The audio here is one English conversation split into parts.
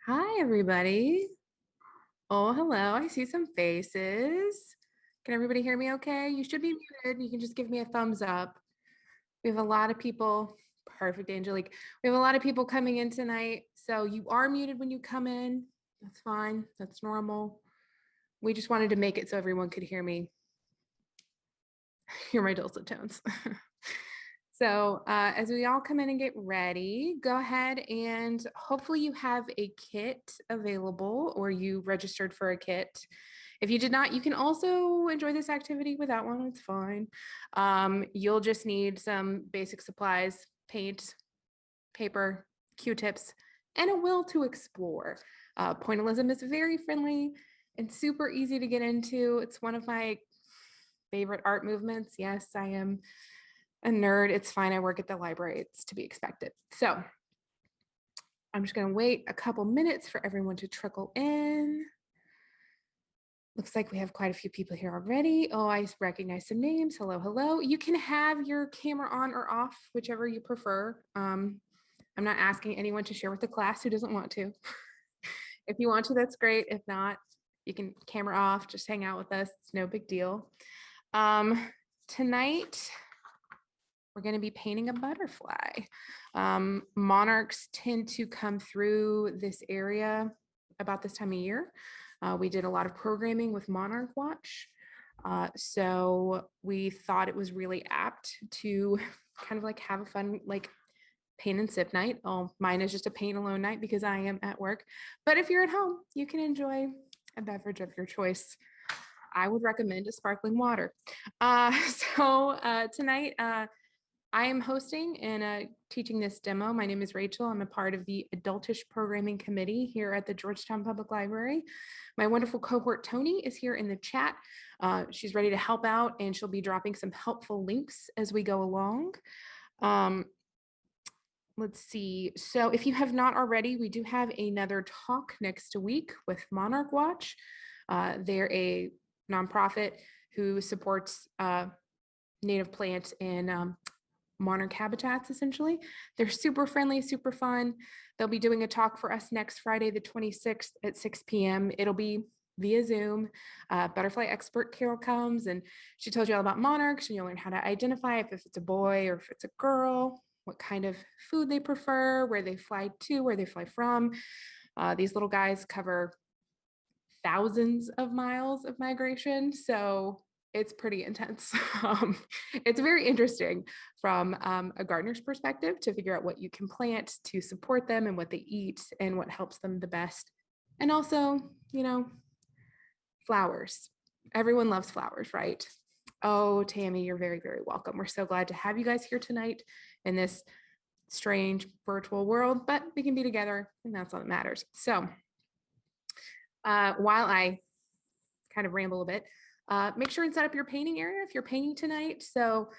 Hi, everybody. Oh, hello. I see some faces. Can everybody hear me okay? You should be muted. You can just give me a thumbs up. We have a lot of people. Perfect, Angelique. We have a lot of people coming in tonight. So you are muted when you come in. That's fine. That's normal. We just wanted to make it so everyone could hear me. Hear my dulcet tones. So as we all come in and get ready, go ahead and hopefully you have a kit available or you registered for a kit. If you did not, you can also enjoy this activity without one. It's fine. You'll just need some basic supplies, paint, paper, Q-tips, and a will to explore. Pointillism is very friendly and super easy to get into. It's one of my favorite art movements. Yes, I am a nerd. It's fine. I work at the library. It's to be expected. So I'm just going to wait a couple minutes for everyone to trickle in. Looks like we have quite a few people here already. Oh, I recognize some names. Hello, hello. You can have your camera on or off, whichever you prefer. I'm not asking anyone to share with the class who doesn't want to. If you want to, that's great. If not, you can camera off, just hang out with us. It's no big deal. Tonight, we're going to be painting a butterfly. Monarchs tend to come through this area about this time of year. We did a lot of programming with Monarch Watch. So we thought it was really apt to kind of like have a fun, like paint and sip night. Oh, mine is just a paint alone night because I am at work. But if you're at home, you can enjoy a beverage of your choice. I would recommend a sparkling water. Tonight, I am hosting and teaching this demo. My name is Rachel. I'm a part of the Adultish Programming Committee here at the Georgetown Public Library. My wonderful cohort, Tony, is here in the chat. She's ready to help out, and she'll be dropping some helpful links as we go along. Let's see. So if you have not already, we do have another talk next week with Monarch Watch. They're a nonprofit who supports native plants and monarch habitats, essentially. They're super friendly, super fun. They'll be doing a talk for us next Friday, the 26th at 6 p.m. It'll be via Zoom. Butterfly expert Carol comes and she tells you all about monarchs, and you'll learn how to identify if it's a boy or if it's a girl, what kind of food they prefer, where they fly to, where they fly from. These little guys cover thousands of miles of migration. So it's pretty intense. It's very interesting from a gardener's perspective to figure out what you can plant to support them and what they eat and what helps them the best. And also, you know, flowers. Everyone loves flowers, right? Oh, Tammy, you're very, very welcome. We're so glad to have you guys here tonight in this strange virtual world, but we can be together and that's all that matters. So while I kind of ramble a bit, make sure and set up your painting area if you're painting tonight. So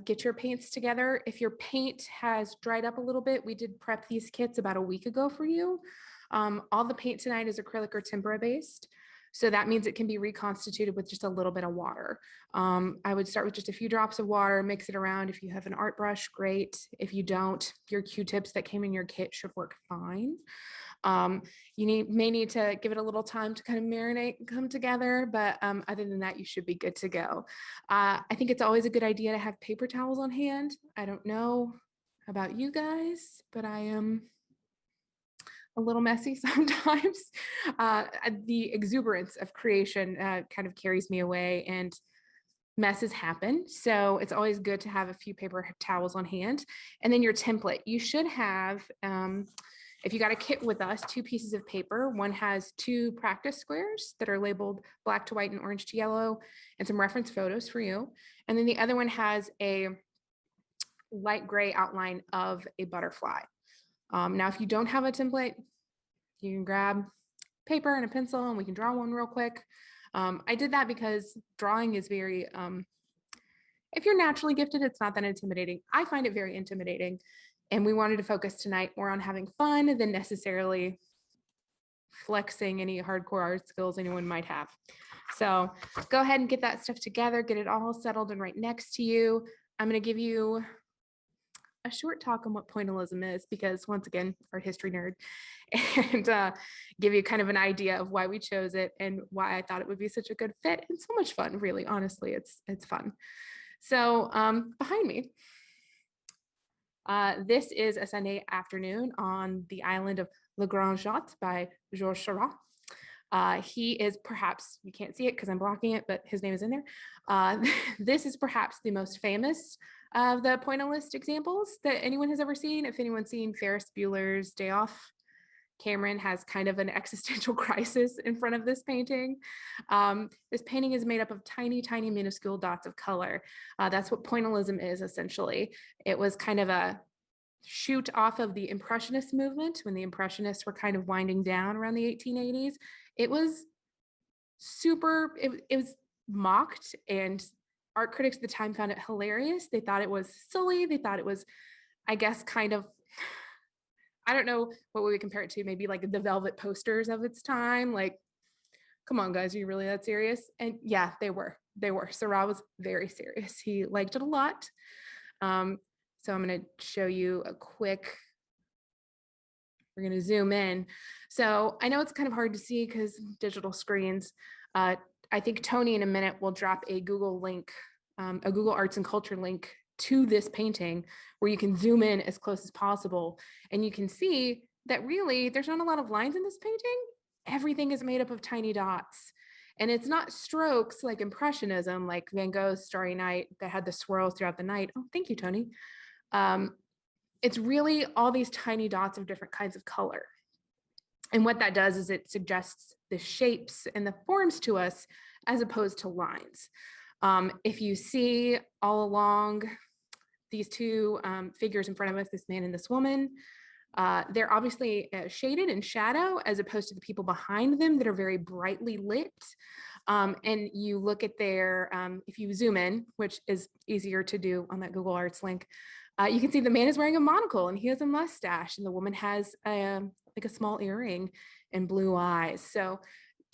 get your paints together. If your paint has dried up a little bit, we did prep these kits about a week ago for you. All the paint tonight is acrylic or tempera based. So that means it can be reconstituted with just a little bit of water. I would start with just a few drops of water, mix it around. If you have an art brush, great. If you don't, your Q-tips that came in your kit should work fine. You may need to give it a little time to kind of marinate and come together, but other than that, you should be good to go. I think it's always a good idea to have paper towels on hand. I don't know about you guys, but I am a little messy sometimes. The exuberance of creation kind of carries me away and messes happen. So it's always good to have a few paper towels on hand. And then your template, you should have, if you got a kit with us, 2 pieces of paper. One has 2 practice squares that are labeled black to white and orange to yellow and some reference photos for you. And then the other one has a light gray outline of a butterfly. Now, if you don't have a template, you can grab paper and a pencil and we can draw one real quick. I did that because drawing is very, if you're naturally gifted, it's not that intimidating. I find it very intimidating. And we wanted to focus tonight more on having fun than necessarily flexing any hardcore art skills anyone might have. So go ahead and get that stuff together, get it all settled and right next to you. I'm going to give you a short talk on what pointillism is, because once again, art history nerd, and give you kind of an idea of why we chose it and why I thought it would be such a good fit and so much fun. Really, honestly, it's fun. So behind me, this is a Sunday afternoon on the island of Le Grand Jatte by Georges Seurat. He is perhaps, you can't see it because I'm blocking it, but his name is in there. This is perhaps the most famous of the pointillist examples that anyone has ever seen. If anyone's seen Ferris Bueller's Day Off, Cameron has kind of an existential crisis in front of this painting. This painting is made up of tiny, tiny, minuscule dots of color. That's what pointillism is, essentially. It was kind of a shoot off of the Impressionist movement when the Impressionists were kind of winding down around the 1880s. It was super, it was mocked, and art critics at the time found it hilarious. They thought it was silly. They thought it was, I guess, kind of, I don't know what we would compare it to, maybe like the Velvet posters of its time. Like, come on, guys, are you really that serious? And yeah, they were. Seurat was very serious. He liked it a lot. So I'm going to show you a quick, we're going to zoom in. So I know it's kind of hard to see because digital screens. I think Tony in a minute will drop a Google link, a Google Arts and Culture link to this painting where you can zoom in as close as possible. And you can see that really there's not a lot of lines in this painting. Everything is made up of tiny dots. And it's not strokes like Impressionism, like Van Gogh's Starry Night that had the swirls throughout the night. Oh, thank you, Tony. It's really all these tiny dots of different kinds of color. And what that does is it suggests the shapes and the forms to us as opposed to lines. If you see all along these two figures in front of us, this man and this woman, they're obviously shaded in shadow as opposed to the people behind them that are very brightly lit. And you look at their, if you zoom in, which is easier to do on that Google Arts link, you can see the man is wearing a monocle and he has a mustache, and the woman has like a small earring and blue eyes. So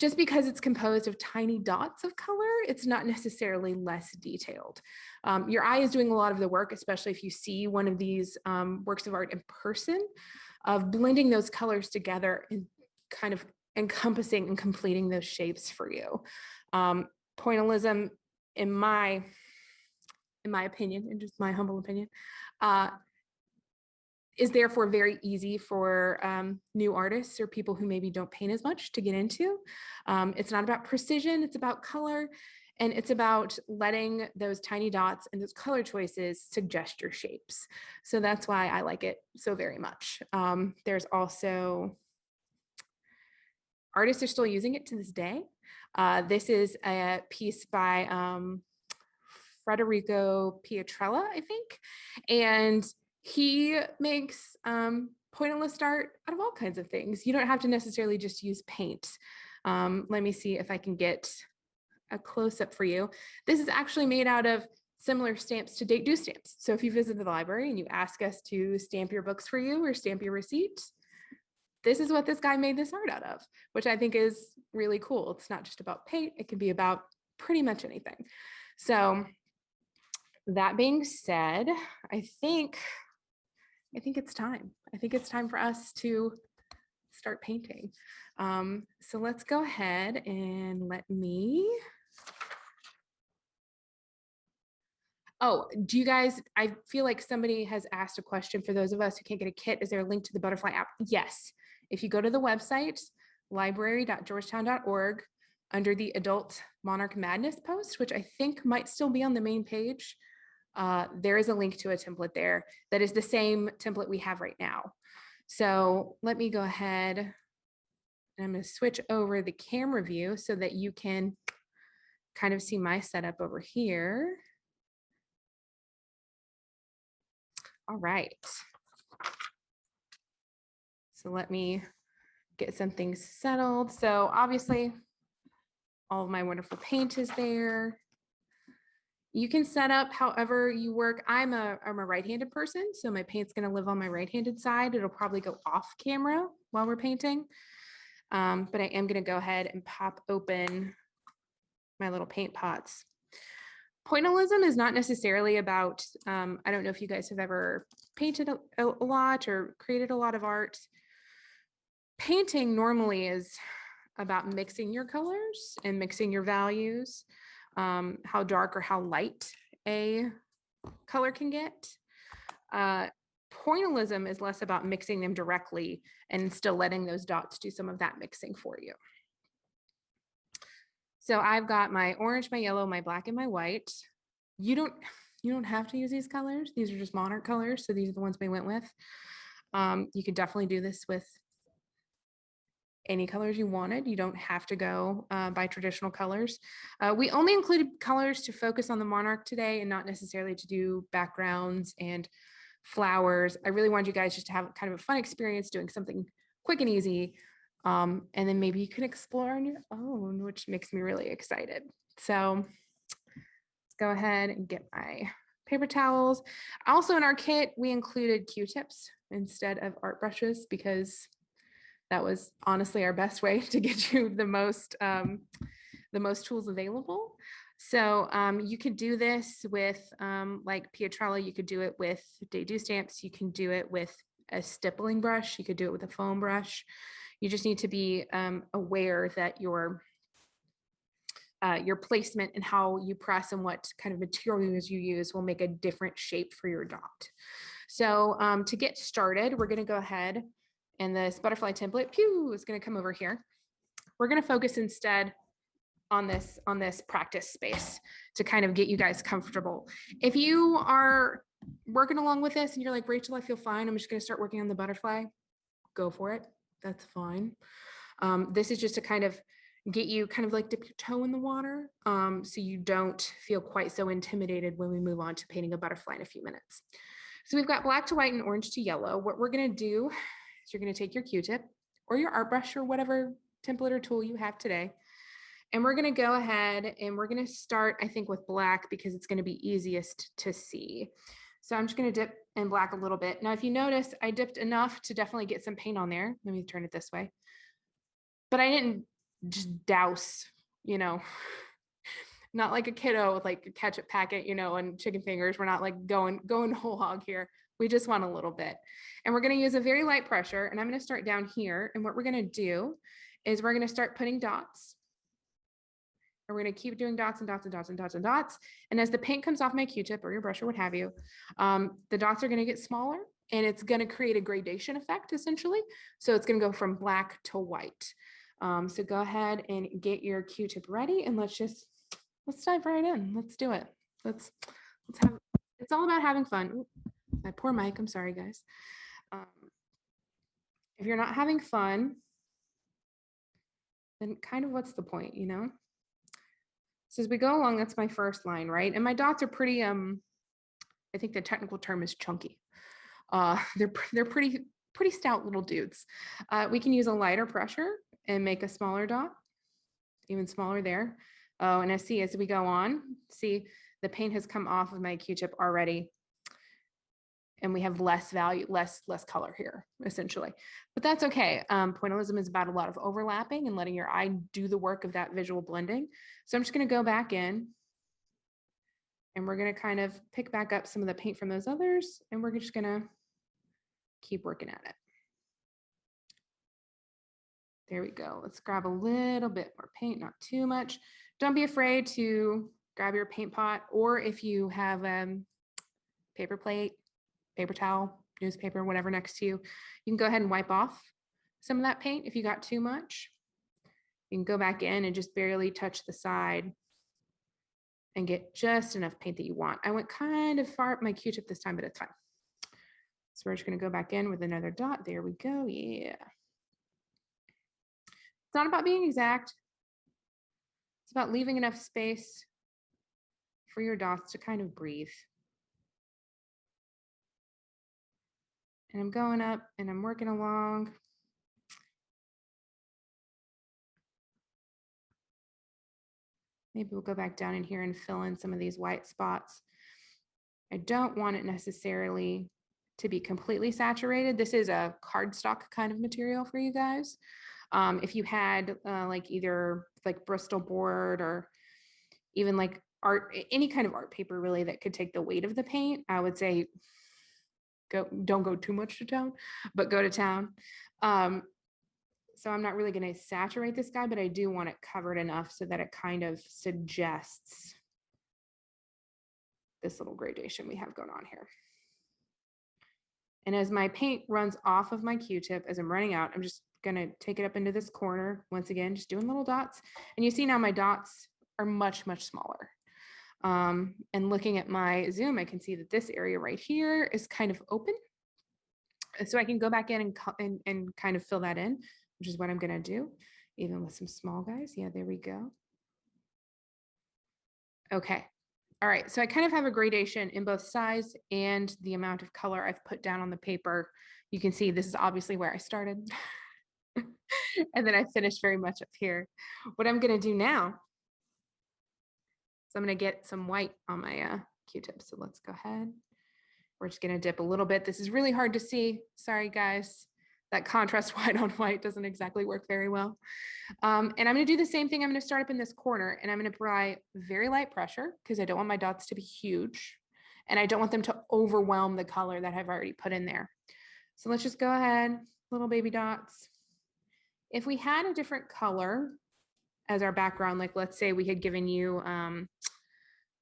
just because it's composed of tiny dots of color, it's not necessarily less detailed. Your eye is doing a lot of the work, especially if you see one of these works of art in person, of blending those colors together and kind of encompassing and completing those shapes for you. Pointillism, in my opinion, and just my humble opinion, is therefore very easy for new artists or people who maybe don't paint as much to get into. It's not about precision, it's about color, and it's about letting those tiny dots and those color choices suggest your shapes. So that's why I like it so very much. There's also, artists are still using it to this day. This is a piece by Federico Pietrella, I think, and he makes pointillist art out of all kinds of things. You don't have to necessarily just use paint. Let me see if I can get a close-up for you. This is actually made out of similar stamps to date due stamps. So if you visit the library and you ask us to stamp your books for you or stamp your receipt, this is what this guy made this art out of, which I think is really cool. It's not just about paint, it can be about pretty much anything. So that being said, I think it's time. I think it's time for us to start painting. So let's go ahead and let me. Oh, do you guys, I feel like somebody has asked a question for those of us who can't get a kit. Is there a link to the butterfly app? Yes. If you go to the website, library.georgetown.org, under the adult Monarch Madness post, which I think might still be on the main page, there is a link to a template there that is the same template we have right now. So let me go ahead and I'm going to switch over the camera view so that you can kind of see my setup over here. All right. So let me get some things settled. So obviously all of my wonderful paint is there. You can set up however you work. I'm a right-handed person, so my paint's gonna live on my right-handed side. It'll probably go off camera while we're painting. But I am gonna go ahead and pop open my little paint pots. Pointillism is not necessarily about, I don't know if you guys have ever painted a lot or created a lot of art. Painting normally is about mixing your colors and mixing your values, how dark or how light a color can get. Pointillism is less about mixing them directly and still letting those dots do some of that mixing for you. So I've got my orange, my yellow, my black, and my white. You don't have to use these colors. These are just Monarch colors. So these are the ones we went with. You could definitely do this with any colors you wanted. You don't have to go by traditional colors. We only included colors to focus on the Monarch today and not necessarily to do backgrounds and flowers. I really wanted you guys just to have kind of a fun experience doing something quick and easy. And then maybe you can explore on your own, which makes me really excited. So let's go ahead and get my paper towels. Also in our kit, we included Q-tips instead of art brushes because that was honestly our best way to get you the most tools available. So you could do this with like Pietrella, you could do it with Day-Do stamps, you can do it with a stippling brush, you could do it with a foam brush. You just need to be aware that your placement and how you press and what kind of materials you use will make a different shape for your dot. So to get started, we're going to go ahead and this butterfly template, pew, is going to come over here. We're going to focus instead on this practice space to kind of get you guys comfortable. If you are working along with this and you're like, Rachel, I feel fine, I'm just going to start working on the butterfly, go for it. That's fine. This is just to kind of get you kind of like dip your toe in the water so you don't feel quite so intimidated when we move on to painting a butterfly in a few minutes. So we've got black to white and orange to yellow. What we're going to do is you're going to take your Q-tip or your art brush or whatever template or tool you have today. And we're going to go ahead and we're going to start, I think, with black because it's going to be easiest to see. So I'm just going to dip in black a little bit. Now, if you notice, I dipped enough to definitely get some paint on there. Let me turn it this way. But I didn't just douse, you know, not like a kiddo with like a ketchup packet, you know, and chicken fingers. We're not like going whole hog here. We just want a little bit. And we're going to use a very light pressure. And I'm going to start down here. And what we're going to do is we're going to start putting dots. And we're going to keep doing dots and dots and dots and dots and dots. And as the paint comes off my Q-tip or your brush or what have you, the dots are going to get smaller and it's going to create a gradation effect essentially. So it's going to go from black to white. So go ahead and get your Q-tip ready and let's dive right in. Let's do it. Let's have, it's all about having fun. Ooh, my poor mic, I'm sorry guys. If you're not having fun, then kind of what's the point, you know? So as we go along, that's my first line, right? And my dots are pretty, I think the technical term is chunky. They're pretty stout little dudes. We can use a lighter pressure and make a smaller dot, even smaller there. Oh, and I see as we go on, see the paint has come off of my Q-tip already. And we have less value, less color here, essentially. But that's okay. Pointillism is about a lot of overlapping and letting your eye do the work of that visual blending. So I'm just going to go back in and we're going to kind of pick back up some of the paint from those others. And we're just going to keep working at it. There we go. Let's grab a little bit more paint, not too much. Don't be afraid to grab your paint pot, or if you have paper plate, paper towel, newspaper, whatever next to you, you can go ahead and wipe off some of that paint. If you got too much, you can go back in and just barely touch the side and get just enough paint that you want. I went kind of far up my Q-tip this time, but it's fine. So we're just going to go back in with another dot. There we go. Yeah. It's not about being exact. It's about leaving enough space for your dots to kind of breathe. And I'm going up and I'm working along. Maybe we'll go back down in here and fill in some of these white spots. I don't want it necessarily to be completely saturated. This is a cardstock kind of material for you guys. If you had like either like Bristol board or even like art, any kind of art paper really that could take the weight of the paint, I would say don't go too much to town, but go to town. So I'm not really going to saturate this guy, but I do want it covered enough so that it kind of suggests this little gradation we have going on here. And as my paint runs off of my Q-tip, as I'm running out, I'm just going to take it up into this corner. Once again, just doing little dots. And you see now my dots are much, much smaller. And looking at my zoom, I can see that this area right here is kind of open. And so I can go back in and kind of fill that in, which is what I'm going to do, even with some small guys. Yeah, there we go. Okay. All right. So I kind of have a gradation in both size and the amount of color I've put down on the paper. You can see this is obviously where I started. And then I finished very much up here. What I'm going to do now is I'm going to get some white on my Q-tip. So let's go ahead. We're just going to dip a little bit. This is really hard to see. Sorry, guys. That contrast white on white doesn't exactly work very well. And I'm going to do the same thing. I'm going to start up in this corner and I'm going to apply very light pressure because I don't want my dots to be huge and I don't want them to overwhelm the color that I've already put in there. So let's just go ahead, little baby dots. If we had a different color as our background, like let's say we had given you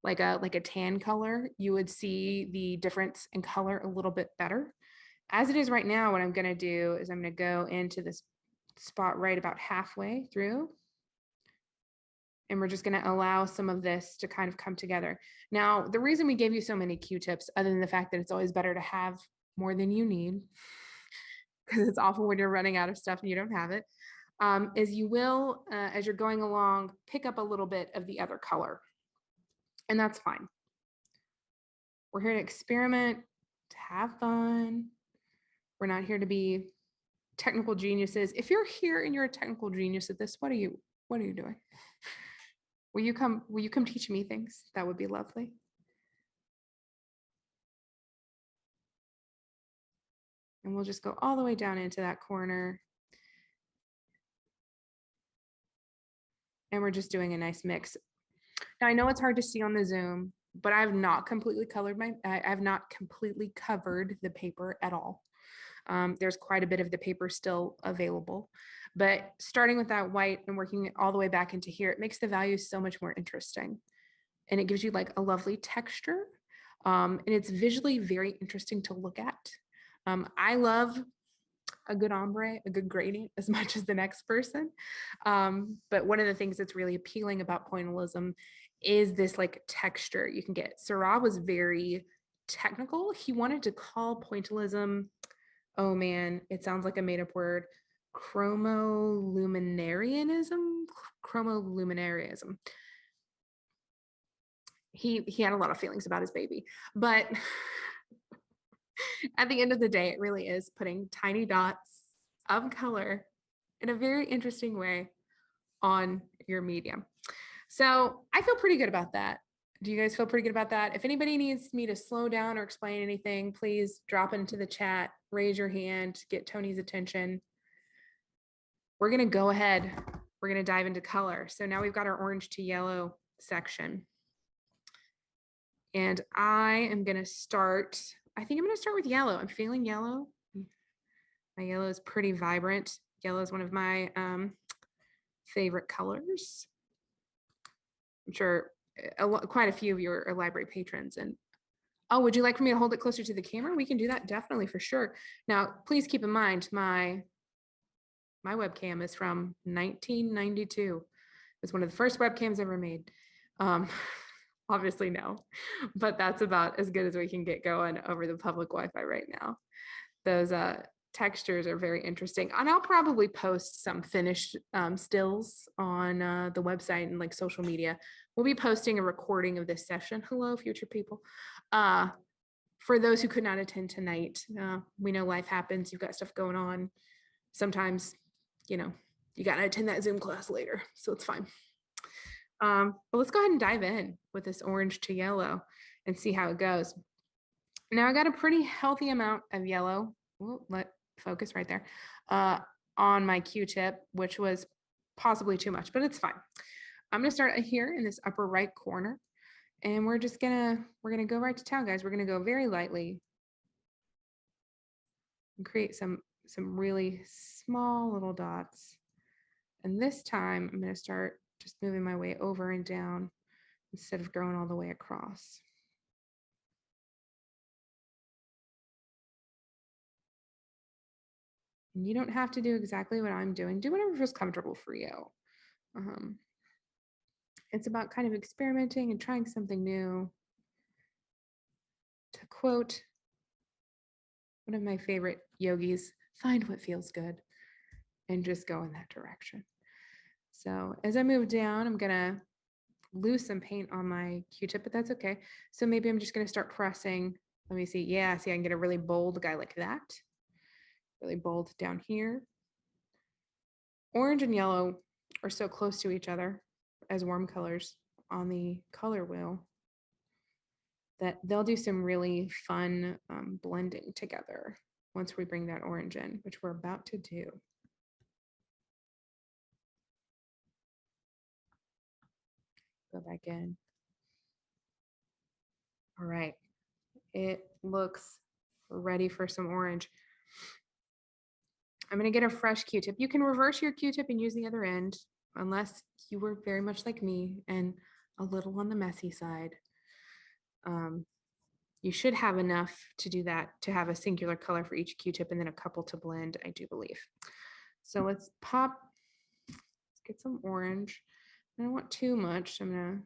like a tan color, you would see the difference in color a little bit better. As it is right now, what I'm going to do is I'm going to go into this spot right about halfway through. And we're just going to allow some of this to kind of come together. Now, the reason we gave you so many Q-tips, other than the fact that it's always better to have more than you need, because it's awful when you're running out of stuff and you don't have it, is you will, as you're going along, pick up a little bit of the other color. And that's fine. We're here to experiment, to have fun. We're not here to be technical geniuses. If you're here and you're a technical genius at this, what are you doing? Will you come teach me things? That would be lovely. And we'll just go all the way down into that corner. And we're just doing a nice mix. Now I know it's hard to see on the Zoom, but I've not completely covered the paper at all. There's quite a bit of the paper still available, but starting with that white and working it all the way back into here, it makes the values so much more interesting. And it gives you like a lovely texture. And it's visually very interesting to look at. I love a good ombre, a good gradient as much as the next person. But one of the things that's really appealing about pointillism is this like texture you can get. Seurat was very technical. He wanted to call pointillism, oh man, it sounds like a made up word, chromoluminarianism. He had a lot of feelings about his baby, but at the end of the day, it really is putting tiny dots of color in a very interesting way on your medium. So I feel pretty good about that. Do you guys feel pretty good about that? If anybody needs me to slow down or explain anything, please drop into the chat, raise your hand, get Tony's attention. We're going to go ahead. We're going to dive into color. So now we've got our orange to yellow section. And I am going to start, I think I'm going to start with yellow. I'm feeling yellow. My yellow is pretty vibrant. Yellow is one of my favorite colors. I'm sure quite a few of you are library patrons. And oh, would you like for me to hold it closer to the camera? We can do that definitely for sure. Now, please keep in mind, my webcam is from 1992. It's one of the first webcams ever made. Obviously no, but that's about as good as we can get going over the public Wi-Fi right now. Those textures are very interesting. And I'll probably post some finished stills on the website and like social media. We'll be posting a recording of this session. Hello, future people. For those who could not attend tonight, we know life happens. You've got stuff going on. Sometimes, you know, you got to attend that Zoom class later, so it's fine. But let's go ahead and dive in with this orange to yellow and see how it goes. Now I got a pretty healthy amount of yellow. Let focus right there on my Q-tip, which was possibly too much, but it's fine. I'm going to start here in this upper right corner. And we're gonna go right to town, guys. We're gonna go very lightly and create some really small little dots. And this time I'm gonna start just moving my way over and down instead of going all the way across. And you don't have to do exactly what I'm doing. Do whatever feels comfortable for you. It's about kind of experimenting and trying something new. To quote one of my favorite yogis, find what feels good and just go in that direction. So as I move down, I'm gonna lose some paint on my Q-tip, but that's okay. So maybe I'm just gonna start pressing. Let me see. Yeah, see, I can get a really bold guy like that. Really bold down here. Orange and yellow are so close to each other as warm colors on the color wheel that they'll do some really fun blending together once we bring that orange in, which we're about to do. Go back in. All right, it looks ready for some orange. I'm gonna get a fresh Q-tip. You can reverse your Q-tip and use the other end, unless you were very much like me and a little on the messy side. You should have enough to do that, to have a singular color for each Q-tip and then a couple to blend, I do believe. So let's get some orange. I don't want too much, so I'm gonna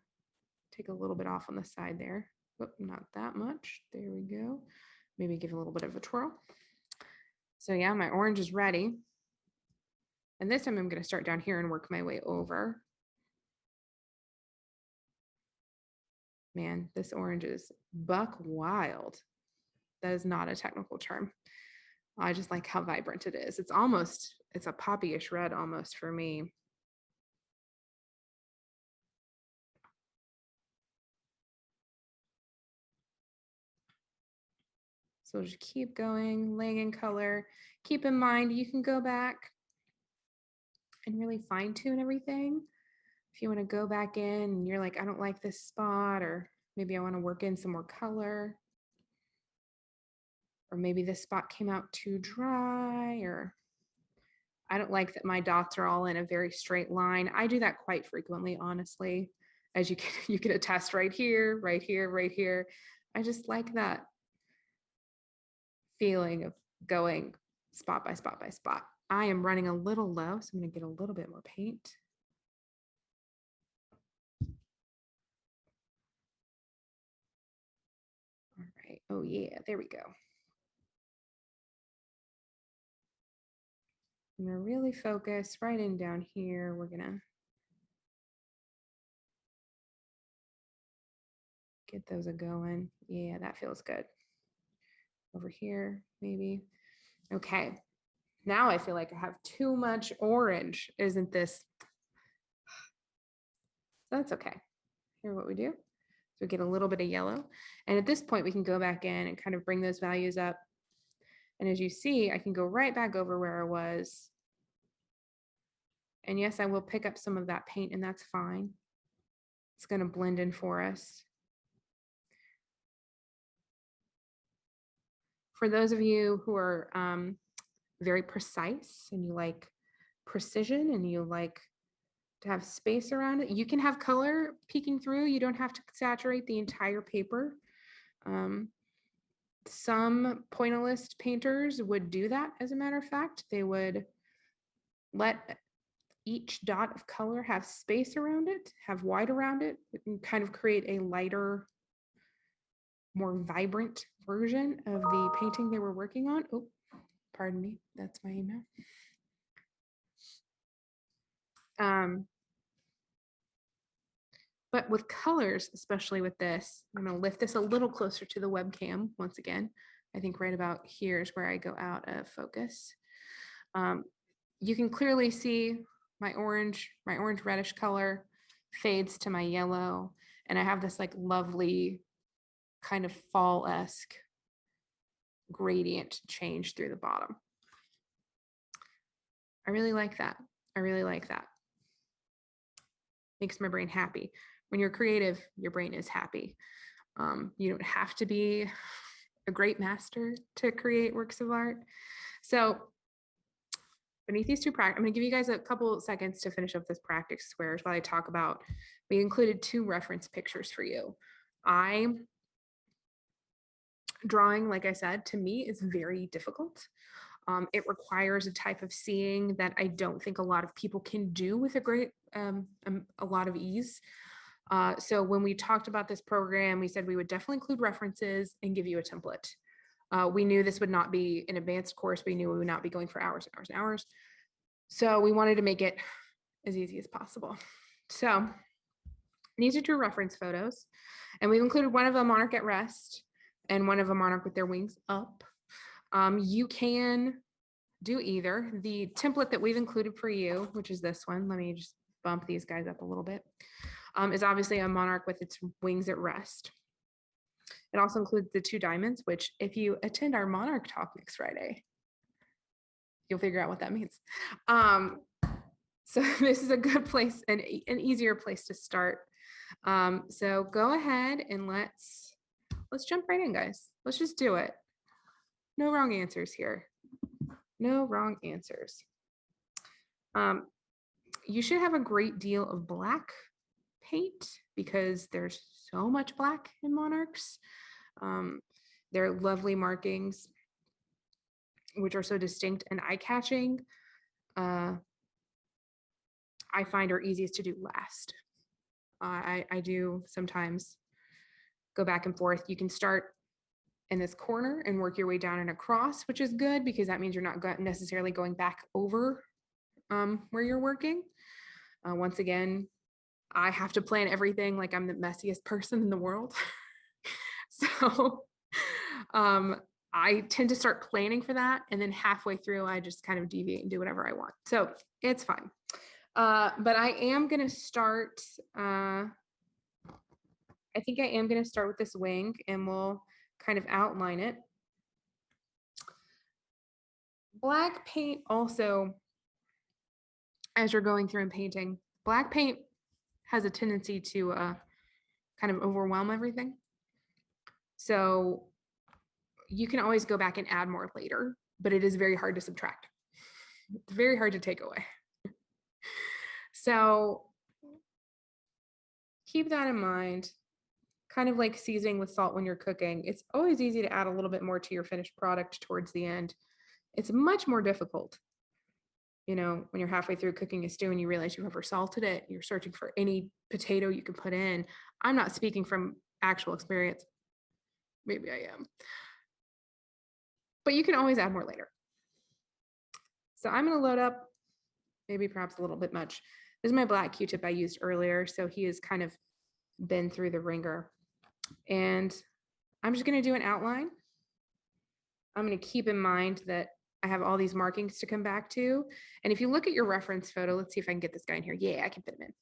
take a little bit off on the side there. Oh, not that much. There we go. Maybe give a little bit of a twirl. So yeah, my orange is ready. And this time I'm going to start down here and work my way over. Man, this orange is buck wild. That is not a technical term. I just like how vibrant it is. It's a poppy-ish red almost for me. So just keep going, laying in color. Keep in mind, you can go back and really fine tune everything. If you want to go back in and you're like, I don't like this spot, or maybe I want to work in some more color, or maybe this spot came out too dry, or I don't like that my dots are all in a very straight line. I do that quite frequently, honestly, as you can attest right here, right here, right here. I just like that feeling of going spot by spot by spot. I am running a little low, so I'm going to get a little bit more paint. All right. Oh yeah, there we go. I'm gonna really focus right in down here. We're gonna get those a going. Yeah, that feels good. Over here, maybe. Okay. Now I feel like I have too much orange. Isn't this? That's okay. Here's what we do. So we get a little bit of yellow. And at this point, we can go back in and kind of bring those values up. And as you see, I can go right back over where I was. And yes, I will pick up some of that paint, and that's fine. It's going to blend in for us. For those of you who are very precise and you like precision and you like to have space around it, you can have color peeking through. You don't have to saturate the entire paper. Some pointillist painters would do that, as a matter of fact. They would let each dot of color have space around it, have white around it, and kind of create a lighter, more vibrant version of the painting they were working on. Oh, pardon me, that's my email. But with colors, especially with this, I'm going to lift this a little closer to the webcam once again. I think right about here is where I go out of focus. You can clearly see my orange reddish color fades to my yellow, and I have this like lovely kind of fall-esque gradient change through the bottom. I really like that. I really like that. Makes my brain happy. When you're creative, your brain is happy. You don't have to be a great master to create works of art. So beneath these two practice, I'm going to give you guys a couple seconds to finish up this practice squares while I talk about, we included 2 reference pictures for you. Drawing, like I said, to me is very difficult. It requires a type of seeing that I don't think a lot of people can do with a lot of ease. So when we talked about this program, we said we would definitely include references and give you a template. We knew this would not be an advanced course. We knew we would not be going for hours and hours and hours. So we wanted to make it as easy as possible. So these are 2 reference photos, and we've included one of a monarch at rest and one of a monarch with their wings up. You can do either. The template that we've included for you, which is this one, let me just bump these guys up a little bit, is obviously a monarch with its wings at rest. It also includes the 2 diamonds, which if you attend our monarch talk next Friday, you'll figure out what that means. So this is a good place and an easier place to start. So go ahead and let's jump right in, guys. Let's just do it. No wrong answers here. No wrong answers. You should have a great deal of black paint because there's so much black in monarchs. They're lovely markings, which are so distinct and eye-catching. I find are easiest to do last. I do sometimes go back and forth. You can start in this corner and work your way down and across, which is good because that means you're not necessarily going back over where you're working. Once again, I have to plan everything like I'm the messiest person in the world. So I tend to start planning for that. And then halfway through, I just kind of deviate and do whatever I want. So it's fine. But I am going to start, I think I am going to start with this wing and we'll kind of outline it. Black paint also, as you're going through and painting, black paint has a tendency to kind of overwhelm everything. So you can always go back and add more later, but it is very hard to subtract. It's very hard to take away. So keep that in mind. Kind of like seasoning with salt when you're cooking. It's always easy to add a little bit more to your finished product towards the end. It's much more difficult, you know, when you're halfway through cooking a stew and you realize you oversalted it, you're searching for any potato you can put in. I'm not speaking from actual experience. Maybe I am. But you can always add more later. So I'm going to load up, maybe perhaps a little bit much. This is my black Q-tip I used earlier. So he has kind of been through the ringer. And I'm just going to do an outline. I'm going to keep in mind that I have all these markings to come back to. And if you look at your reference photo, let's see if I can get this guy in here. Yeah, I can fit him in.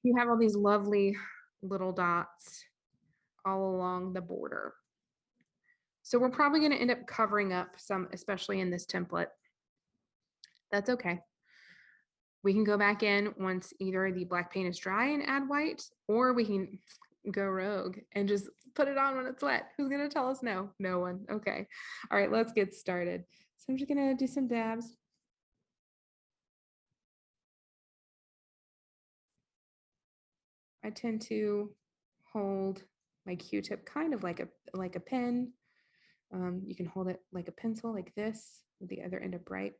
You have all these lovely little dots all along the border. So we're probably going to end up covering up some, especially in this template. That's okay. We can go back in once either the black paint is dry and add white, or we can go rogue and just put it on when it's wet. Who's going to tell us no? No one. Okay. All right, let's get started. So I'm just going to do some dabs. I tend to hold my Q-tip kind of like a pen. You can hold it like a pencil, like this, with the other end up bright.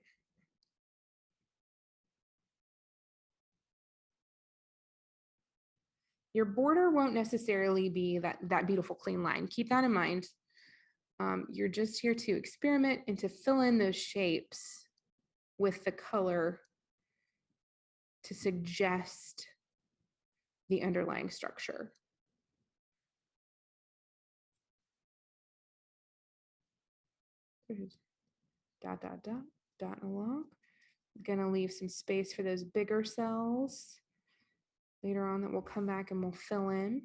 Your border won't necessarily be that beautiful clean line. Keep that in mind. You're just here to experiment and to fill in those shapes with the color to suggest the underlying structure. Dot, dot, dot, dot along. I'm gonna leave some space for those bigger cells later on that we'll come back and we'll fill in.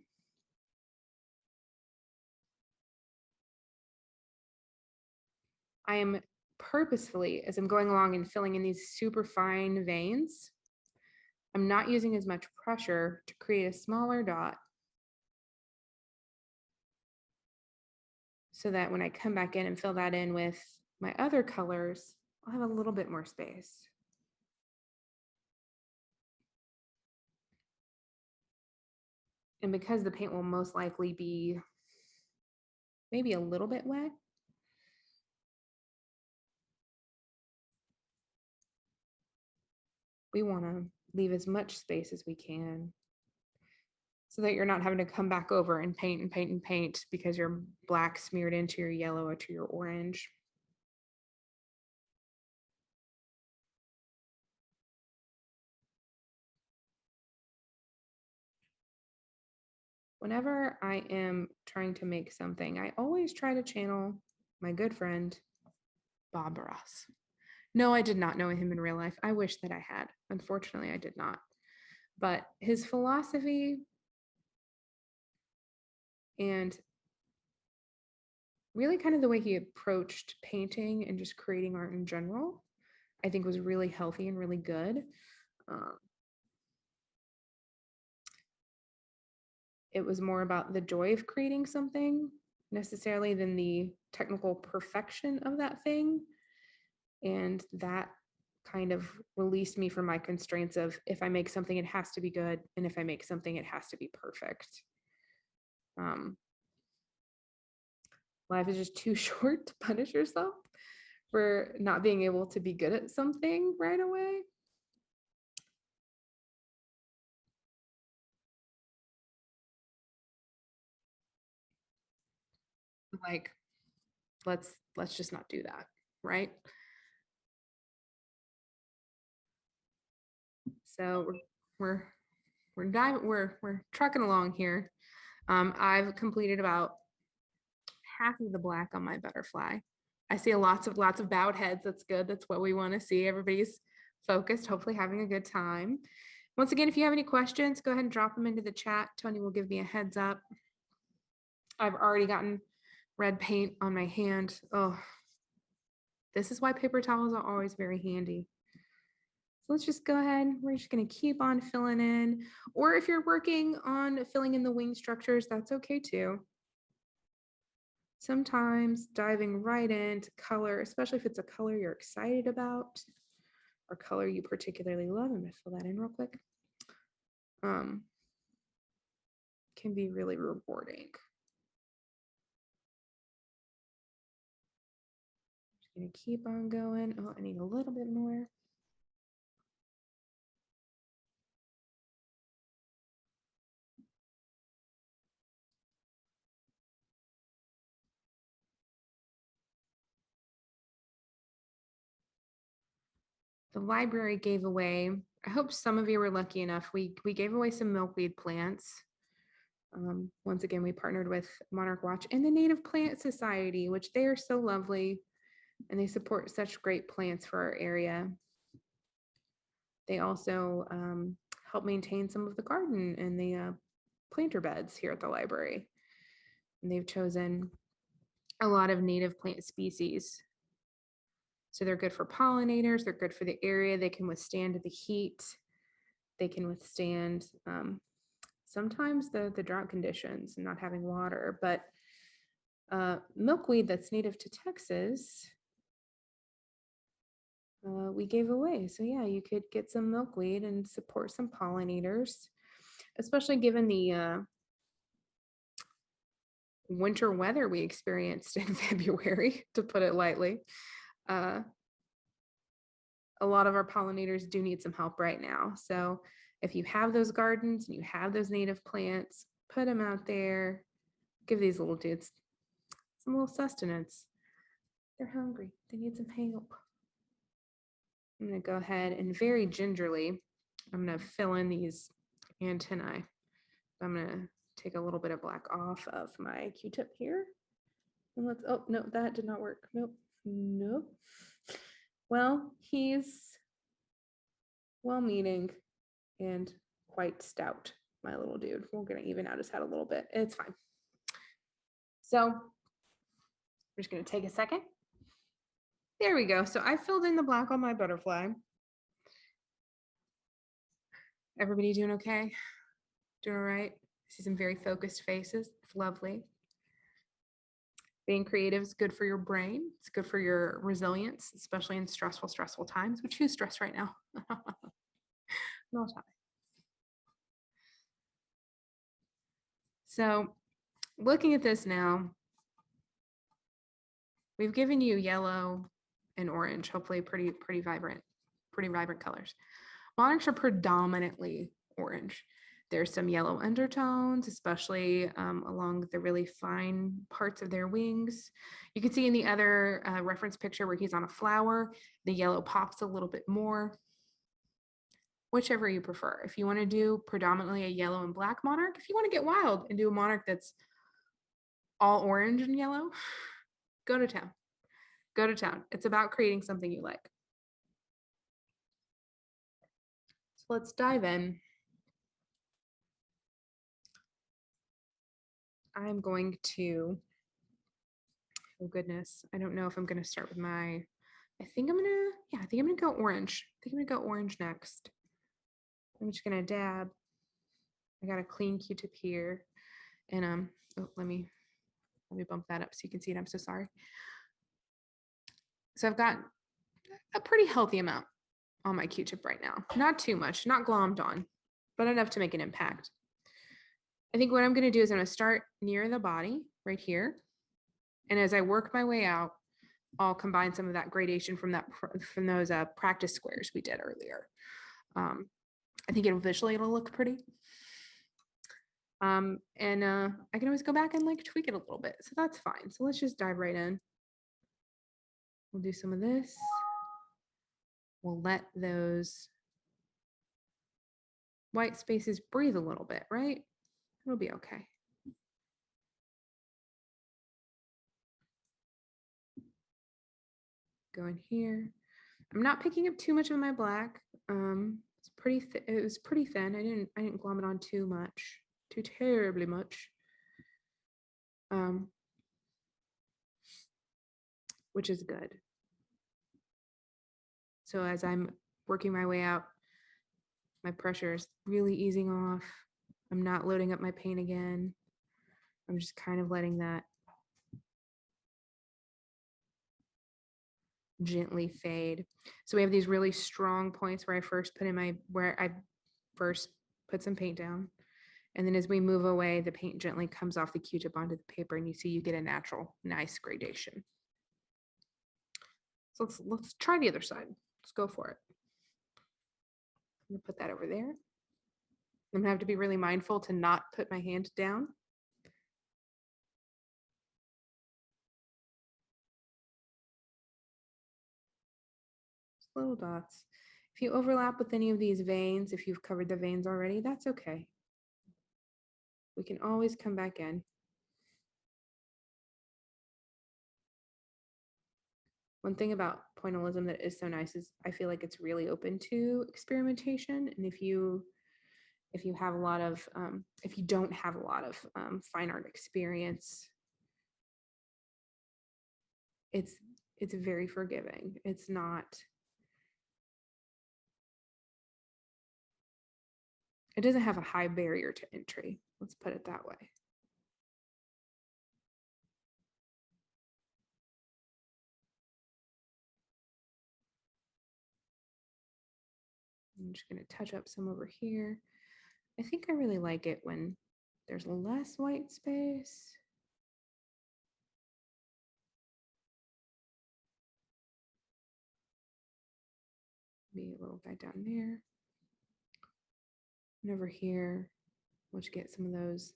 I am purposefully, as I'm going along and filling in these super fine veins, I'm not using as much pressure to create a smaller dot so that when I come back in and fill that in with my other colors, I'll have a little bit more space. And because the paint will most likely be maybe a little bit wet, we want to leave as much space as we can so that you're not having to come back over and paint and paint and paint because your black smeared into your yellow or to your orange. Whenever I am trying to make something, I always try to channel my good friend, Bob Ross. No, I did not know him in real life. I wish that I had. Unfortunately, I did not. But his philosophy and really kind of the way he approached painting and just creating art in general, I think was really healthy and really good. It was more about the joy of creating something necessarily than the technical perfection of that thing. And that kind of released me from my constraints of if I make something, it has to be good. And if I make something, it has to be perfect. Life is just too short to punish yourself for not being able to be good at something right away. Like, let's just not do that, right? So we're trucking along here. I've completed about half of the black on my butterfly. I see lots of bowed heads. That's good. That's what we want to see. Everybody's focused, hopefully having a good time. Once again, if you have any questions, go ahead and drop them into the chat. Tony will give me a heads up. I've already gotten red paint on my hand. Oh, this is why paper towels are always very handy. So let's just go ahead. We're just going to keep on filling in. Or if you're working on filling in the wing structures, that's okay too. Sometimes diving right into color, especially if it's a color you're excited about or color you particularly love, I'm going to fill that in real quick, can be really rewarding. Just going to keep on going. Oh, I need a little bit more. The library gave away, I hope some of you were lucky enough, we gave away some milkweed plants. Once again, we partnered with Monarch Watch and the Native Plant Society, which they are so lovely and they support such great plants for our area. They also help maintain some of the garden and the planter beds here at the library. And they've chosen a lot of native plant species. So they're good for pollinators, they're good for the area, they can withstand the heat, they can withstand sometimes the drought conditions and not having water, but milkweed that's native to Texas, we gave away. So yeah, you could get some milkweed and support some pollinators, especially given the winter weather we experienced in February, to put it lightly. A lot of our pollinators do need some help right now. So if you have those gardens and you have those native plants, put them out there, give these little dudes some little sustenance. They're hungry, they need some help. I'm gonna go ahead and very gingerly, I'm gonna fill in these antennae. I'm gonna take a little bit of black off of my Q-tip here. And let's, oh, no, that did not work. Nope, nope. Well, he's well-meaning and quite stout, my little dude. We're gonna even out his head a little bit. It's fine. So we're just gonna take a second. There we go. So I filled in the black on my butterfly. Everybody doing okay? Doing all right? I see some very focused faces. It's lovely. Being creative is good for your brain. It's good for your resilience, especially in stressful times. We choose stress right now. No time. So looking at this now, we've given you yellow and orange, hopefully pretty vibrant colors. Monarchs are predominantly orange. There's some yellow undertones, especially along the really fine parts of their wings. You can see in the other reference picture where he's on a flower, the yellow pops a little bit more. Whichever you prefer. If you want to do predominantly a yellow and black monarch, if you want to get wild and do a monarch that's all orange and yellow, go to town. Go to town. It's about creating something you like. So let's dive in. I'm going to, oh goodness, I don't know if I'm going to start with my, I think I'm going to go orange. I think I'm going to go orange next. I'm just going to dab. I got a clean Q-tip here. And oh, let me bump that up so you can see it. I'm so sorry. So I've got a pretty healthy amount on my Q-tip right now. Not too much, not glommed on, but enough to make an impact. I think what I'm going to do is I'm going to start near the body right here. And as I work my way out, I'll combine some of that gradation from those practice squares we did earlier. I think it'll look pretty. I can always go back and like tweak it a little bit. So that's fine. So let's just dive right in. We'll do some of this. We'll let those white spaces breathe a little bit, right? It'll be okay. Go in here. I'm not picking up too much of my black. It's pretty. It was pretty thin. I didn't glom it on too much, too terribly much. Which is good. So as I'm working my way out, my pressure is really easing off. I'm not loading up my paint again. I'm just kind of letting that gently fade. So we have these really strong points where I first put some paint down. And then as we move away, the paint gently comes off the Q-tip onto the paper and you get a natural, nice gradation. So let's try the other side. Let's go for it. I'm gonna put that over there. I'm gonna have to be really mindful to not put my hand down. Just little dots. If you overlap with any of these veins, if you've covered the veins already, that's okay. We can always come back in. One thing about pointillism that is so nice is I feel like it's really open to experimentation. And if you have a lot of, if you don't have a lot of fine art experience, it's very forgiving. It's not, it doesn't have a high barrier to entry. Let's put it that way. I'm just going to touch up some over here. I think I really like it when there's less white space. Maybe a little guy down there. And over here, we'll just get some of those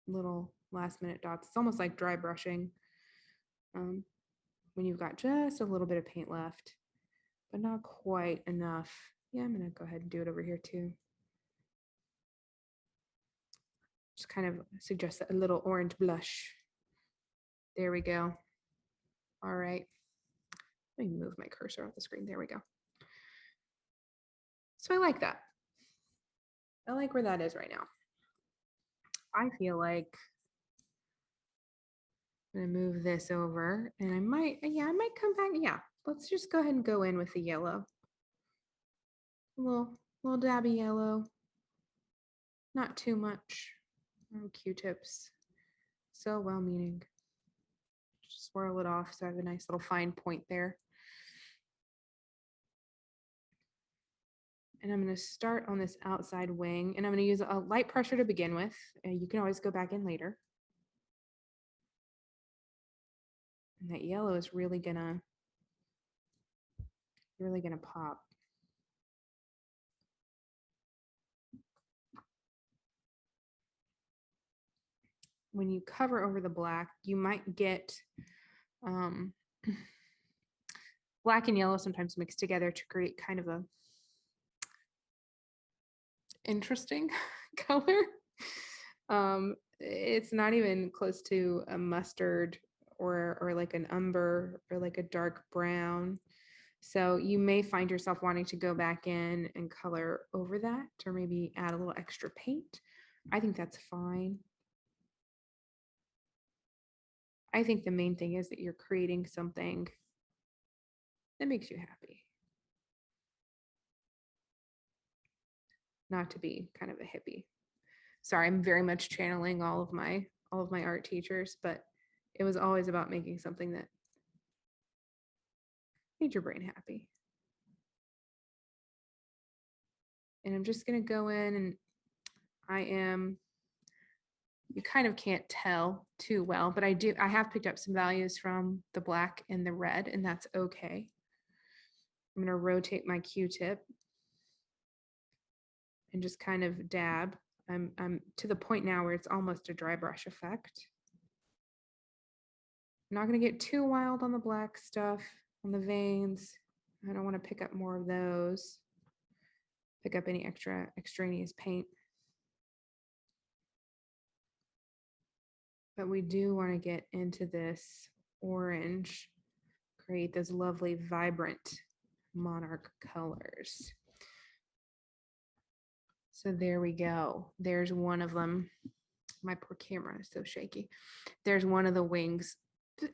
little last minute dots. It's almost like dry brushing when you've got just a little bit of paint left, but not quite enough. Yeah, I'm gonna go ahead and do it over here too. Just kind of suggest a little orange blush. There we go. All right. Let me move my cursor off the screen. There we go. So I like that. I like where that is right now. I feel like I'm gonna move this over and I might come back. Yeah, let's just go ahead and go in with the yellow. A Little dab of yellow, not too much. Oh, Q-tips, so well-meaning. Just swirl it off so I have a nice little fine point there. And I'm going to start on this outside wing, and I'm going to use a light pressure to begin with. You can always go back in later. And that yellow is really gonna pop. When you cover over the black, you might get black and yellow sometimes mixed together to create kind of a interesting color. It's not even close to a mustard or like an umber or like a dark brown. So you may find yourself wanting to go back in and color over that, or maybe add a little extra paint. I think that's fine. I think the main thing is that you're creating something that makes you happy. Not to be kind of a hippie. Sorry, I'm very much channeling all of my art teachers, but it was always about making something that made your brain happy. And I'm just going to go in, and you kind of can't tell too well, but I have picked up some values from the black and the red, and that's okay. I'm going to rotate my Q-tip and just kind of dab. I'm to the point now where it's almost a dry brush effect. I'm not going to get too wild on the black stuff, on the veins. I don't want to pick up more of those. Pick up any extraneous paint. But we do want to get into this orange, create those lovely, vibrant monarch colors. So there we go. There's one of them. My poor camera is so shaky. There's one of the wings.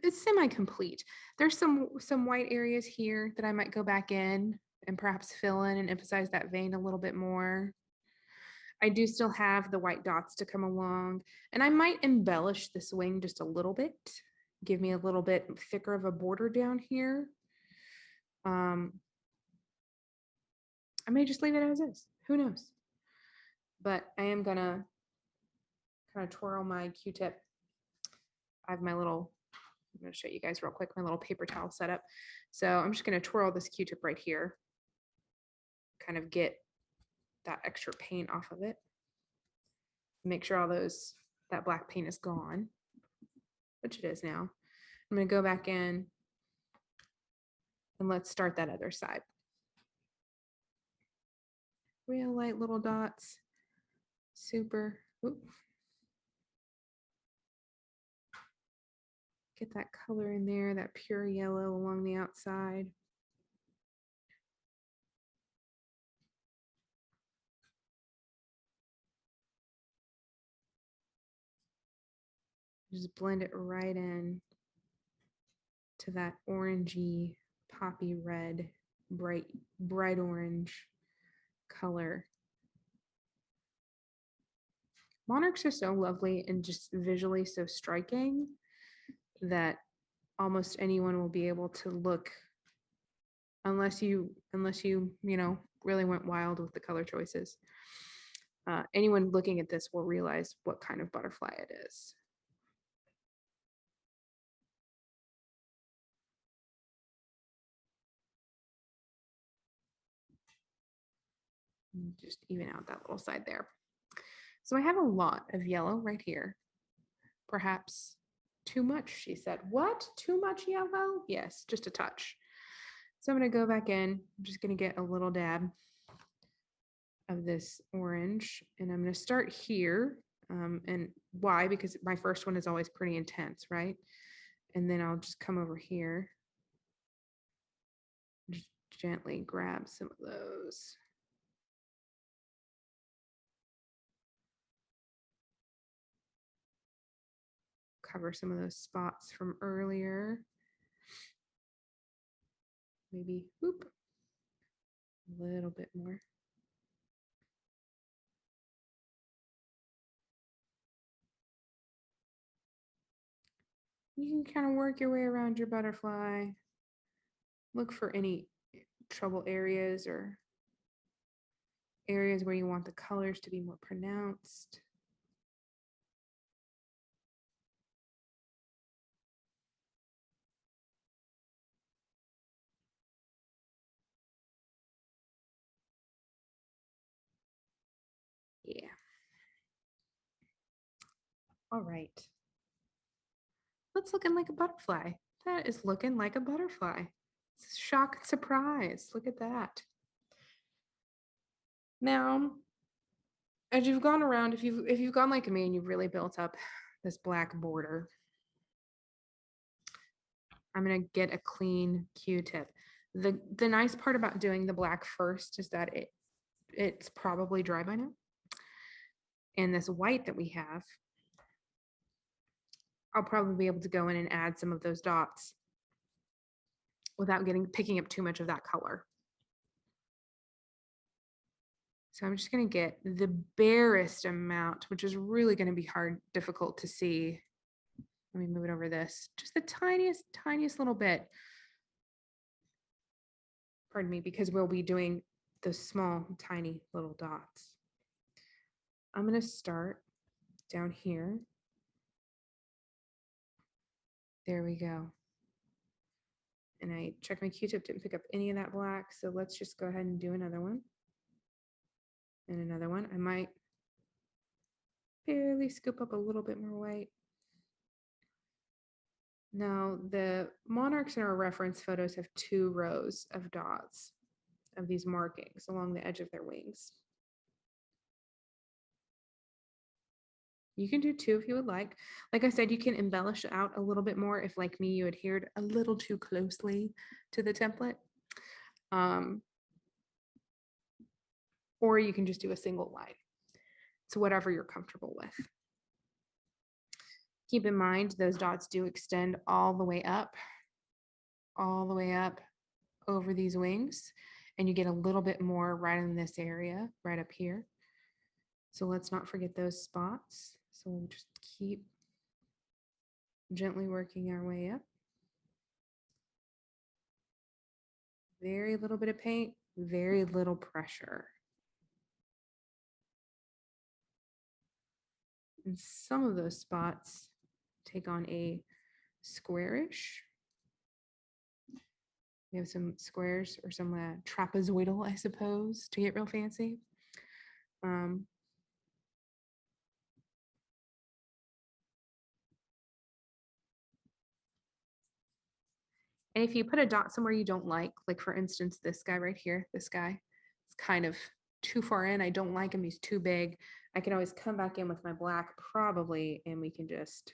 It's semi-complete. There's some white areas here that I might go back in and perhaps fill in and emphasize that vein a little bit more. I do still have the white dots to come along, and I might embellish this wing just a little bit, give me a little bit thicker of a border down here. I may just leave it as is. Who knows? But I am gonna kind of twirl my Q-tip. I have my little, I'm gonna show you guys real quick, my little paper towel setup. So I'm just gonna twirl this Q-tip right here, kind of get that extra paint off of it. Make sure all that black paint is gone, which it is now. I'm gonna go back in and let's start that other side. Real light little dots, super. Oops. Get that color in there, that pure yellow along the outside. Just blend it right in to that orangey, poppy red, bright orange color. Monarchs are so lovely and just visually so striking that almost anyone will be able to look, unless you really went wild with the color choices. Anyone looking at this will realize what kind of butterfly it is. Just even out that little side there. So I have a lot of yellow right here. Perhaps too much, she said. What? Too much yellow? Yes, just a touch. So I'm going to go back in. I'm just going to get a little dab of this orange, and I'm going to start here. And why? Because my first one is always pretty intense, right? And then I'll just come over here, just gently grab some of those. Cover some of those spots from earlier. Maybe, whoop, a little bit more. You can kind of work your way around your butterfly. Look for any trouble areas or areas where you want the colors to be more pronounced. Yeah. All right. That's looking like a butterfly. That is looking like a butterfly. Shock and surprise. Look at that. Now, as you've gone around, if you've gone like me and you've really built up this black border, I'm gonna get a clean Q-tip. The nice part about doing the black first is that it's probably dry by now. And this white that we have, I'll probably be able to go in and add some of those dots without picking up too much of that color. So I'm just going to get the barest amount, which is really going to be difficult to see. Let me move it over this, just the tiniest little bit. Pardon me, because we'll be doing the small, tiny little dots. I'm going to start down here. There we go. And I checked my Q-tip, didn't pick up any of that black. So let's just go ahead and do another one. And another one. I might barely scoop up a little bit more white. Now, the monarchs in our reference photos have 2 rows of dots of these markings along the edge of their wings. You can do 2 if you would like. Like I said, you can embellish out a little bit more if, like me, you adhered a little too closely to the template. Or you can just do a single line. So whatever you're comfortable with. Keep in mind, those dots do extend all the way up over these wings. And you get a little bit more right in this area, right up here. So let's not forget those spots. So we'll just keep gently working our way up. Very little bit of paint, very little pressure. And some of those spots take on a squarish. We have some squares or some trapezoidal, I suppose, to get real fancy. And if you put a dot somewhere you don't like for instance, this guy right here, this guy, it's kind of too far in. I don't like him. He's too big. I can always come back in with my black probably, and we can just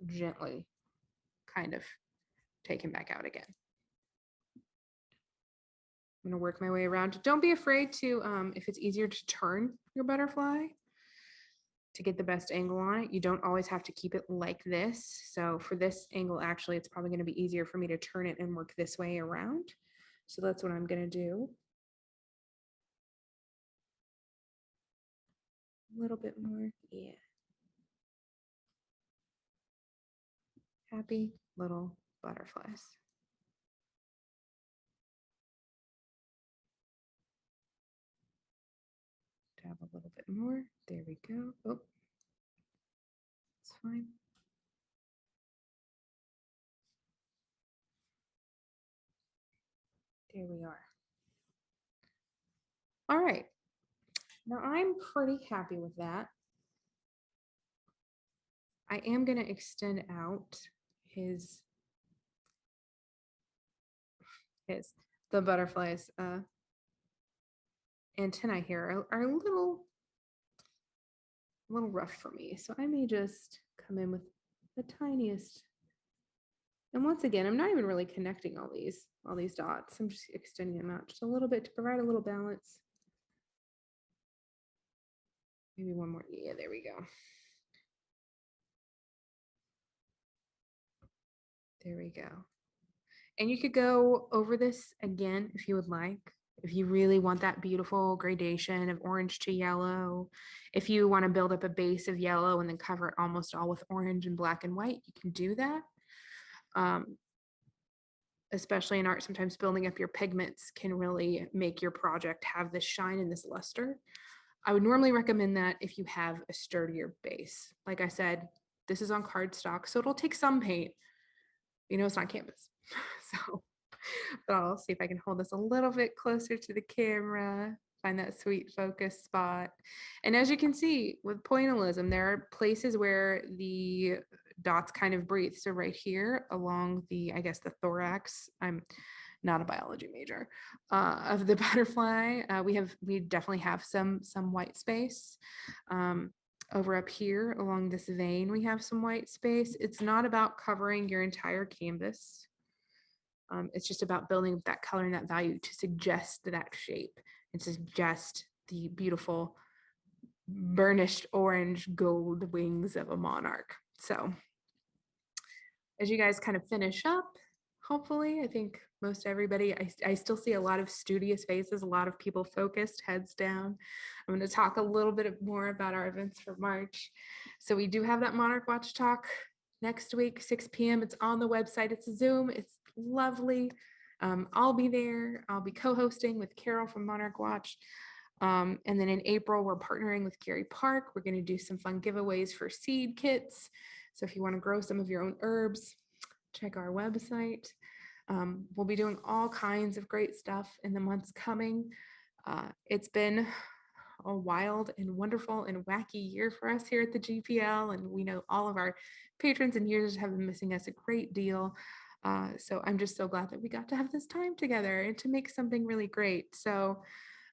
gently kind of take him back out again. I'm going to work my way around. Don't be afraid to, if it's easier to turn your butterfly to get the best angle on it, you don't always have to keep it like this. So for this angle, actually, it's probably going to be easier for me to turn it and work this way around. So that's what I'm going to do. A little bit more. Yeah. Happy little butterflies. Dab a little bit more. There we go. Oh, it's fine. There we are. All right. Now I'm pretty happy with that. I am going to extend out the butterflies antennae here are a little rough for me. So I may just come in with the tiniest. And once again, I'm not even really connecting all these dots. I'm just extending them out just a little bit to provide a little balance. Maybe one more. Yeah, there we go. There we go. And you could go over this again if you would like. If you really want that beautiful gradation of orange to yellow, if you want to build up a base of yellow and then cover it almost all with orange and black and white, you can do that. Especially in art, sometimes building up your pigments can really make your project have this shine and this luster. I would normally recommend that if you have a sturdier base. Like I said, this is on cardstock, so it'll take some paint. You know, it's not canvas. So, but I'll see if I can hold this a little bit closer to the camera, find that sweet focus spot. And as you can see with pointillism, there are places where the dots kind of breathe. So right here along the, I guess the thorax, I'm not a biology major, of the butterfly, we definitely have some white space. Over up here along this vein, we have some white space. It's not about covering your entire canvas. It's just about building that color and that value to suggest that shape and suggest the beautiful burnished orange gold wings of a monarch. So as you guys kind of finish up, hopefully, I think most everybody, I still see a lot of studious faces, a lot of people focused, heads down. I'm going to talk a little bit more about our events for March. So we do have that Monarch Watch talk next week, 6 p.m. It's on the website. It's a Zoom. It's lovely. I'll be there. I'll be co-hosting with Carol from Monarch Watch. And then in April, we're partnering with Gary Park. We're going to do some fun giveaways for seed kits. So if you want to grow some of your own herbs, check our website. We'll be doing all kinds of great stuff in the months coming. It's been a wild and wonderful and wacky year for us here at the GPL, and we know all of our patrons and users have been missing us a great deal. So I'm just so glad that we got to have this time together and to make something really great. So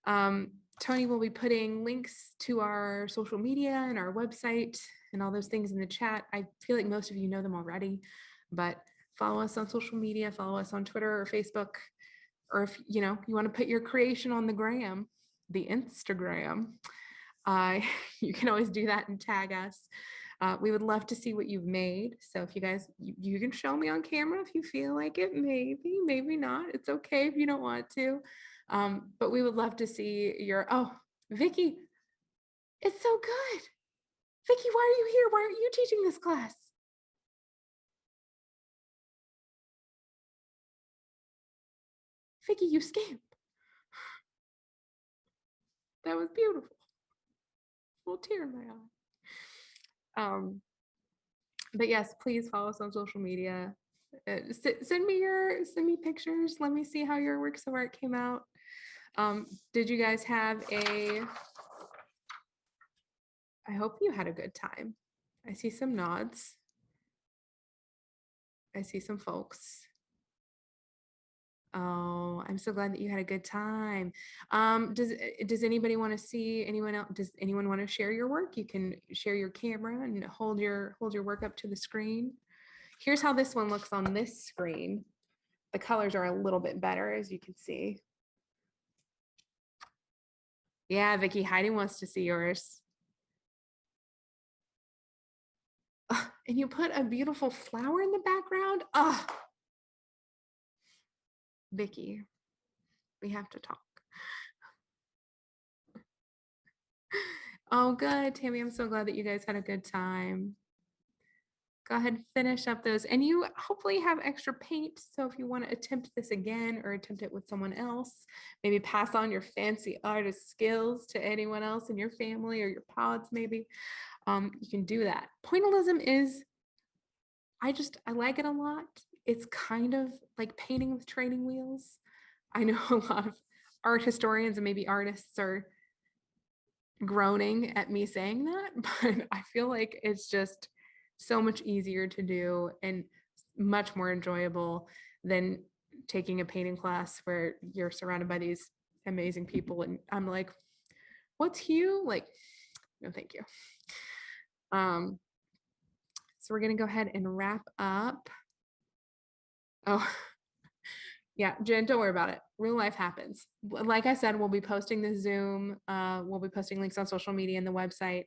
Tony will be putting links to our social media and our website and all those things in the chat. I feel like most of you know them already, but follow us on social media, follow us on Twitter or Facebook, or if you want to put your creation on the gram, the Instagram, you can always do that and tag us. We would love to see what you've made. So if you guys, you can show me on camera if you feel like it, maybe not. It's okay if you don't want to. But we would love to see oh, Vicky, it's so good. Vicky, why are you here? Why aren't you teaching this class? Vicky, you scamp. That was beautiful. A little tear in my eye. But yes, please follow us on social media. Send me pictures. Let me see how your works of art came out. Did you guys have I hope you had a good time. I see some nods. I see some folks. Oh, I'm so glad that you had a good time. Does anybody want to see anyone else? Does anyone want to share your work? You can share your camera and hold your work up to the screen. Here's how this one looks on this screen. The colors are a little bit better, as you can see. Yeah, Vicky, Heidi wants to see yours. And you put a beautiful flower in the background. Oh, Vicky, we have to talk. Oh, good, Tammy. I'm so glad that you guys had a good time. Go ahead and finish up those. And you hopefully have extra paint. So if you want to attempt this again or attempt it with someone else, maybe pass on your fancy artist skills to anyone else in your family or your pods, maybe, you can do that. Pointillism is, I like it a lot. It's kind of like painting with training wheels. I know a lot of art historians and maybe artists are groaning at me saying that, but I feel like it's just so much easier to do and much more enjoyable than taking a painting class where you're surrounded by these amazing people and I'm like, what's hue? Like, no, thank you. So we're gonna go ahead and wrap up. Oh, yeah, Jen, don't worry about it. Real life happens. Like I said, we'll be posting the Zoom. We'll be posting links on social media and the website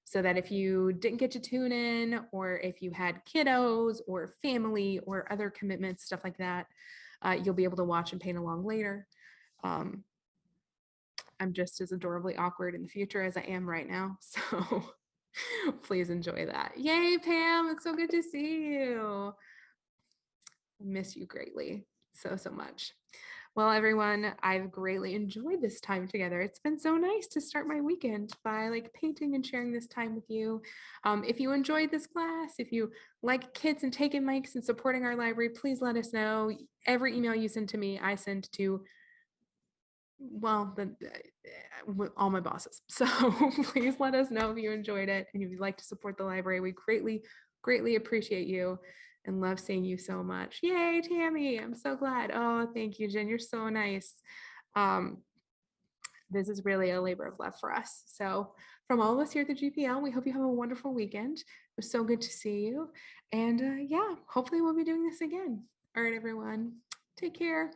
so that if you didn't get to tune in or if you had kiddos or family or other commitments, stuff like that, you'll be able to watch and paint along later. I'm just as adorably awkward in the future as I am right now. So please enjoy that. Yay, Pam. It's so good to see you. I miss you greatly. So, so much. Well, everyone, I've greatly enjoyed this time together. It's been so nice to start my weekend by like painting and sharing this time with you. If you enjoyed this class, if you like kids and taking mics and supporting our library, please let us know. Every email you send to me, I send to, well, all my bosses. So please let us know if you enjoyed it and if you'd like to support the library. We greatly, greatly appreciate you and love seeing you so much. Yay, Tammy. I'm so glad. Oh, thank you, Jen. You're so nice. This is really a labor of love for us. So from all of us here at the GPL, we hope you have a wonderful weekend. It was so good to see you. And yeah, hopefully we'll be doing this again. All right, everyone. Take care.